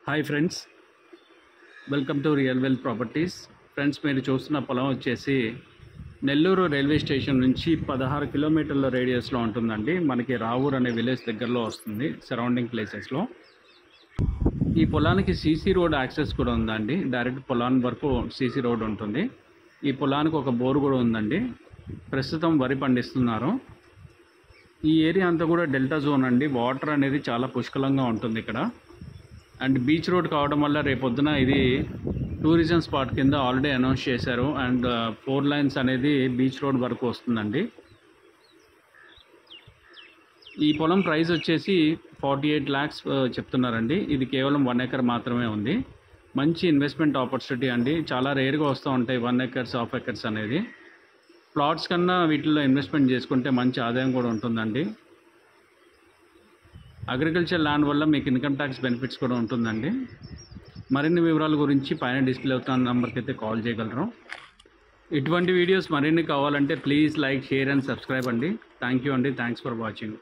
Hi friends, welcome to real well properties. Friends, మీరు చూస్తున్న పొలం వచ్చేసి నెల్లూరు రైల్వే స్టేషన్ నుంచి 16 కిలోమీటర్ల రేడియస్లో ఉంటుందండి. మనకి రావూర్ అనే విలేజ్ దగ్గరలో వస్తుంది, సరౌండింగ్ ప్లేసెస్లో. ఈ పొలానికి సీసీ రోడ్ యాక్సెస్ కూడా ఉందండి. డైరెక్ట్ పొలాన్ని వరకు సీసీ రోడ్ ఉంటుంది. ఈ పొలానికి ఒక బోర్ కూడా ఉందండి. ప్రస్తుతం వరి పండిస్తున్నారు. ఈ ఏరియా అంతా కూడా డెల్టా జోన్ అండి. వాటర్ అనేది చాలా పుష్కలంగా ఉంటుంది ఇక్కడ. అండ్ బీచ్ రోడ్ కావడం వల్ల రేపొద్దున ఇది టూరిజం స్పాట్ కింద ఆల్రెడీ అనౌన్స్ చేశారు. అండ్ 4 లైన్స్ అనేది బీచ్ రోడ్ వరకు వస్తుందండి. ఈ పొలం ప్రైస్ వచ్చేసి 48 lakhs చెప్తున్నారండి. ఇది కేవలం 1 acre మాత్రమే ఉంది. మంచి ఇన్వెస్ట్మెంట్ ఆపర్చునిటీ అండి. చాలా రేర్గా వస్తూ ఉంటాయి 1 acres, హాఫ్ acres అనేది. ప్లాట్స్ కన్నా వీటిల్లో ఇన్వెస్ట్మెంట్ చేసుకుంటే మంచి ఆదాయం కూడా ఉంటుందండి. అగ్రికల్చర్ ల్యాండ్ వల్ల మీకు ఇన్కమ్ ట్యాక్స్ బెనిఫిట్స్ కూడా ఉంటుందండి. మరిన్ని వివరాల గురించి పైన డిస్ప్లే అవుతున్న నెంబర్కి అయితే కాల్ చేయగలరు. ఇటువంటి వీడియోస్ మరిన్ని కావాలంటే please like, share and subscribe అండి. థ్యాంక్ యూ అండి. Thanks for watching.